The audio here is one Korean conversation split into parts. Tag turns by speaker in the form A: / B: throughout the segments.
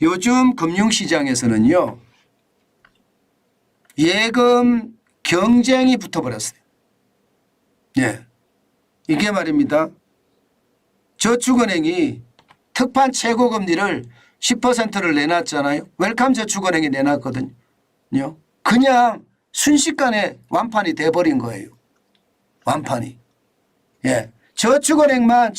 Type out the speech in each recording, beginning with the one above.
A: 요즘 금융시장에서는요, 예금 경쟁이 붙어버렸어요. 예. 이게 말입니다. 저축은행이 특판 최고금리를 10%를 내놨잖아요. 웰컴 저축은행이 내놨거든요. 그냥 순식간에 완판이 돼버린 거예요. 완판이. 예. 저축은행만,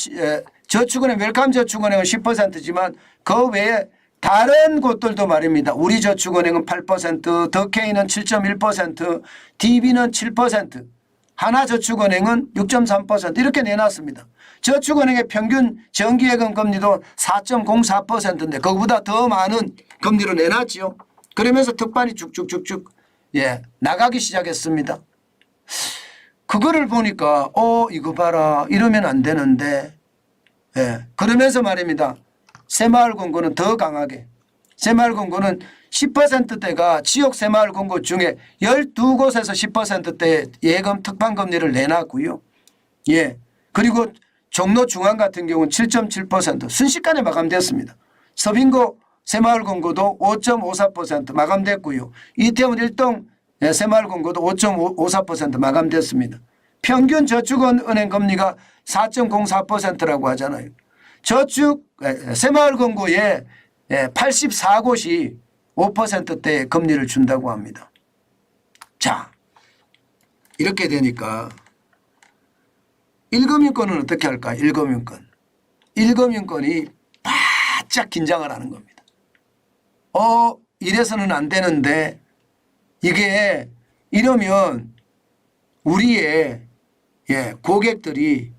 A: 저축은행, 웰컴 저축은행은 10%지만 그 외에 다른 곳들도 말입니다. 우리저축은행은 8%, 더케이는 7.1%, DB는 7%, 하나저축은행은 6.3% 이렇게 내놨습니다. 저축은행의 평균 정기예금 금리도 4.04%인데 그거보다 더 많은 금리로 내놨죠. 그러면서 특판이 쭉쭉쭉쭉 나가기 시작했습니다. 그거를 보니까 이거 봐라 이러면 안 되는데 그러면서 말입니다. 새마을금고는 더 강하게 새마을금고는 10%대가 지역 새마을금고 중에 12곳에서 10%대 예금 특판금리를 내놨고요. 예. 그리고 종로 중앙 같은 경우는 7.7% 순식간에 마감됐습니다. 서빙고 새마을금고도 5.54% 마감됐고요. 이태원 일동 새마을금고도 5.54% 마감됐습니다. 평균 저축은행 금리가 4.04%라고 하잖아요. 새마을금고에 84곳이 5%대의 금리를 준다고 합니다. 자, 이렇게 되니까 1금융권은 어떻게 할까? 1금융권. 1금융권이 바짝 긴장을 하는 겁니다. 이래서는 안 되는데 이게 이러면 우리의 고객들이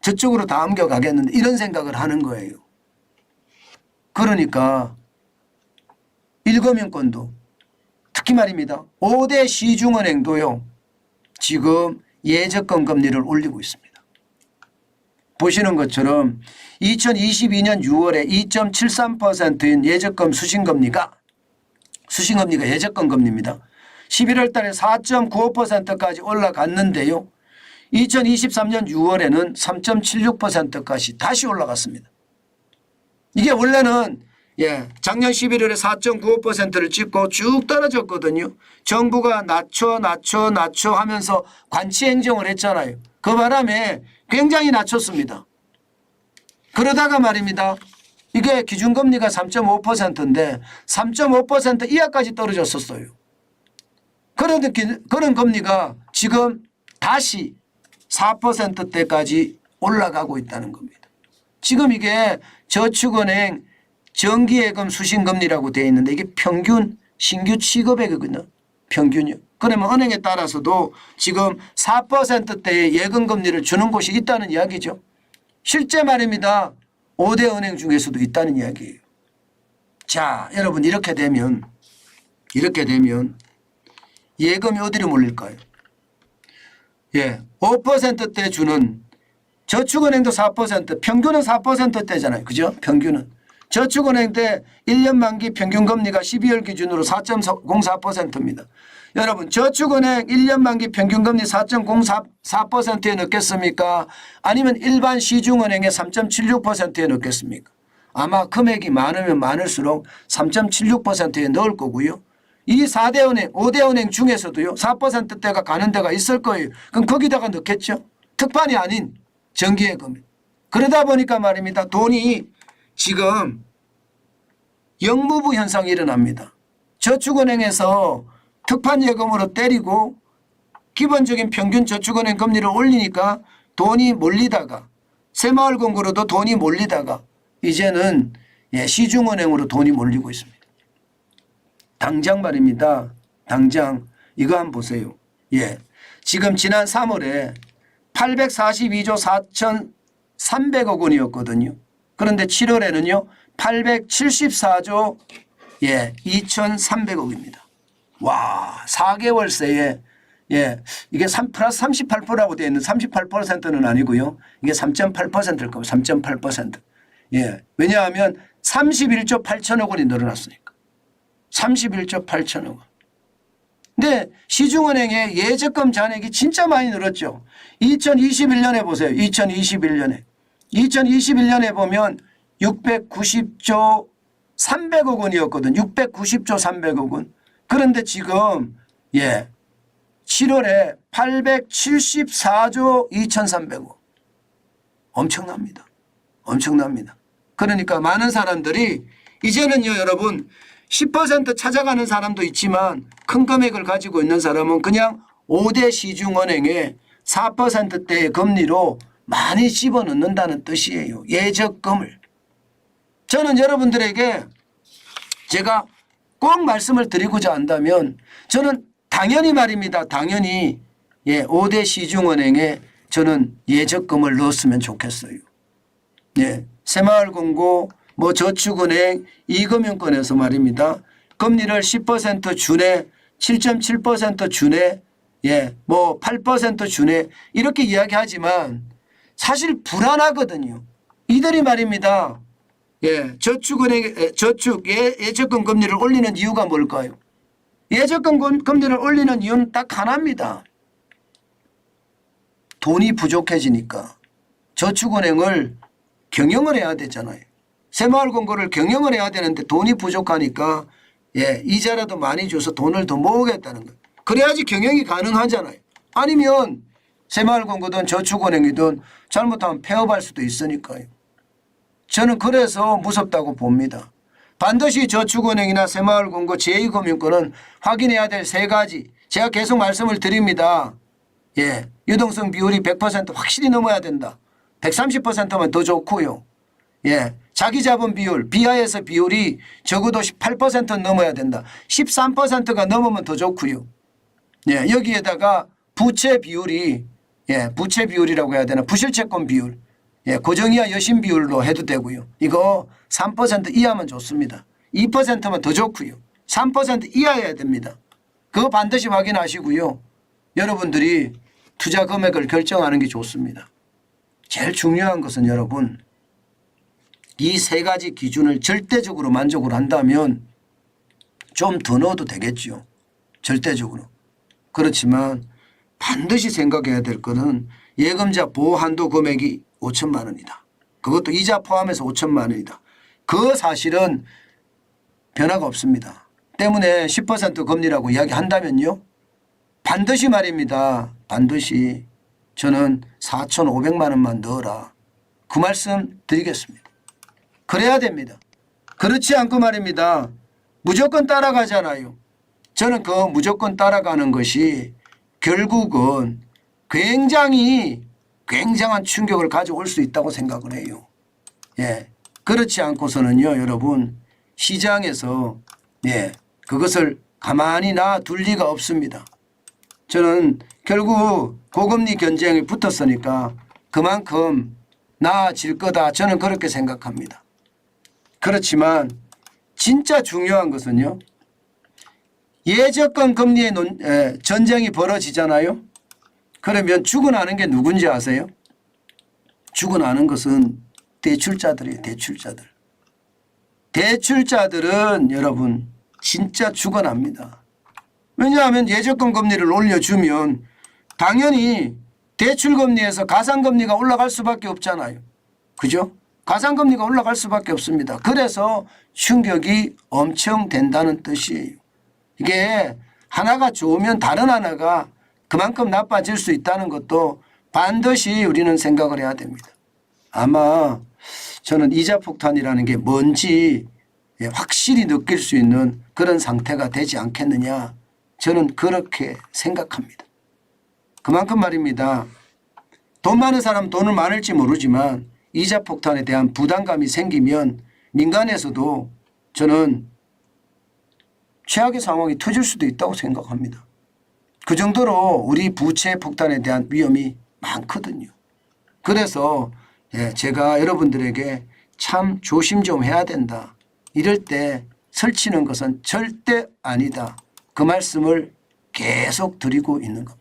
A: 저쪽으로 다 옮겨가겠는데 이런 생각을 하는 거예요. 그러니까 1금융권도 특히 말입니다. 5대 시중은행도요. 지금 예적금 금리를 올리고 있습니다. 보시는 것처럼 2022년 6월에 2.73%인 예적금 수신금리가 예적금 금리입니다. 11월 달에 4.95%까지 올라갔는데요. 2023년 6월에는 3.76%까지 다시 올라갔습니다. 이게 원래는 작년 11월에 4.95%를 찍고 쭉 떨어졌거든요. 정부가 낮춰 하면서 관치 행정을 했잖아요. 그 바람에 굉장히 낮췄습니다. 그러다가 말입니다. 이게 기준금리가 3.5%인데 3.5% 이하까지 떨어졌었어요. 그런 금리가 지금 다시 4%대까지 올라가고 있다는 겁니다. 지금 이게 저축은행 정기예금 수신금리라고 되어 있는데 이게 평균 신규 취급액이거든요. 평균이요. 그러면 은행에 따라서도 지금 4%대의 예금금리를 주는 곳이 있다는 이야기죠. 실제 말입니다. 5대 은행 중에서도 있다는 이야기예요. 자, 여러분 이렇게 되면 예금이 어디로 몰릴까요? 5%대 주는 저축은행도 4% 평균은 4%대잖아요. 그죠? 평균은. 저축은행 때 1년 만기 평균금리가 12월 기준으로 4.04%입니다. 여러분 저축은행 1년 만기 평균금리 4.04%에 넣겠습니까? 아니면 일반 시중은행의 3.76%에 넣겠습니까? 아마 금액이 많으면 많을수록 3.76%에 넣을 거고요. 이 4대 은행, 5대 은행 중에서도요. 4%대가 가는 데가 있을 거예요. 그럼 거기다가 넣겠죠. 특판이 아닌 정기예금. 그러다 보니까 말입니다. 돈이 지금 영무부 현상이 일어납니다. 저축은행에서 특판예금으로 때리고 기본적인 평균 저축은행 금리를 올리니까 돈이 몰리다가 새마을금고로도 돈이 몰리다가 이제는 시중은행으로 돈이 몰리고 있습니다. 당장 말입니다. 당장 이거 한번 보세요. 지금 지난 3월에 842조 4,300억 원이었거든요. 그런데 7월에는요. 874조 2,300억입니다. 와, 4개월 새에 이게 플러스 38%라고 되어 있는 38%는 아니고요. 이게 3.8%일 겁니다. 3.8%. 왜냐하면 31조 8천억 원이 늘어났으니까. 31조 8천억 원. 근데 시중은행의 예적금 잔액이 진짜 많이 늘었죠. 2021년에 보세요. 2021년에 보면 690조 300억 원이었거든. 690조 300억 원. 그런데 지금 7월에 874조 2,300억. 엄청납니다. 엄청납니다. 그러니까 많은 사람들이 이제는요 여러분 10% 찾아가는 사람도 있지만 큰 금액을 가지고 있는 사람은 그냥 5대 시중은행에 4%대의 금리로 많이 집어넣는다는 뜻이에요. 예적금을. 저는 여러분들에게 제가 꼭 말씀을 드리고자 한다면 저는 당연히 말입니다. 당연히 5대 시중은행에 저는 예적금을 넣었으면 좋겠어요. 새마을금고 저축은행 이금융권에서 말입니다. 금리를 10% 주내 7.7% 주내 8% 주내 이렇게 이야기하지만 사실 불안하거든요. 이들이 말입니다. 저축 예적금 금리를 올리는 이유가 뭘까요? 예적금 금리를 올리는 이유는 딱 하나입니다. 돈이 부족해지니까 저축은행을 경영을 해야 되잖아요. 새마을금고를 경영을 해야 되는데 돈이 부족하니까 이자라도 많이 줘서 돈을 더 모으겠다는 거예요. 그래야지 경영이 가능하잖아요. 아니면 새마을금고든 저축은행이든 잘못하면 폐업할 수도 있으니까요. 저는 그래서 무섭다고 봅니다. 반드시 저축은행이나 새마을금고 제2금융권은 확인해야 될 세 가지. 제가 계속 말씀을 드립니다. 유동성 비율이 100% 확실히 넘어야 된다. 130%면 더 좋고요. 자기 자본 비율, 비하에서 비율이 적어도 18% 넘어야 된다. 13%가 넘으면 더 좋고요. 여기에다가 부채 비율이 부채 비율이라고 해야 되나 부실채권 비율 고정이하 여신 비율로 해도 되고요. 이거 3% 이하면 좋습니다. 2%면 더 좋고요. 3% 이하여야 됩니다. 그거 반드시 확인하시고요. 여러분들이 투자 금액을 결정하는 게 좋습니다. 제일 중요한 것은 여러분 이 세 가지 기준을 절대적으로 만족을 한다면 좀 더 넣어도 되겠죠. 절대적으로. 그렇지만 반드시 생각해야 될 것은 예금자 보호 한도 금액이 5천만 원이다. 그것도 이자 포함해서 5천만 원이다. 그 사실은 변화가 없습니다. 때문에 10% 금리라고 이야기한다면요. 반드시 말입니다. 반드시 저는 4,500만 원만 넣어라. 그 말씀 드리겠습니다. 그래야 됩니다. 그렇지 않고 말입니다. 무조건 따라가잖아요. 저는 그 무조건 따라가는 것이 결국은 굉장한 충격을 가져올 수 있다고 생각을 해요. 그렇지 않고서는요 여러분 시장에서 그것을 가만히 놔둘 리가 없습니다. 저는 결국 고금리 경쟁이 붙었으니까 그만큼 나아질 거다. 저는 그렇게 생각합니다. 그렇지만 진짜 중요한 것은요. 예적금 금리의 전쟁이 벌어지잖아요. 그러면 죽어나는 게 누군지 아세요? 죽어나는 것은 대출자들이에요. 대출자들. 대출자들은 여러분 진짜 죽어납니다. 왜냐하면 예적금 금리를 올려주면 당연히 대출금리에서 가상금리가 올라갈 수밖에 없잖아요. 그죠? 가상금리가 올라갈 수밖에 없습니다. 그래서 충격이 엄청 된다는 뜻이에요. 이게 하나가 좋으면 다른 하나가 그만큼 나빠질 수 있다는 것도 반드시 우리는 생각을 해야 됩니다. 아마 저는 이자 폭탄이라는 게 뭔지 확실히 느낄 수 있는 그런 상태가 되지 않겠느냐. 저는 그렇게 생각합니다. 그만큼 말입니다. 돈 많은 사람 돈은 많을지 모르지만 이자 폭탄에 대한 부담감이 생기면 민간에서도 저는 최악의 상황이 터질 수도 있다고 생각합니다. 그 정도로 우리 부채 폭탄에 대한 위험이 많거든요. 그래서 제가 여러분들에게 참 조심 좀 해야 된다. 이럴 때 설치는 것은 절대 아니다. 그 말씀을 계속 드리고 있는 겁니다.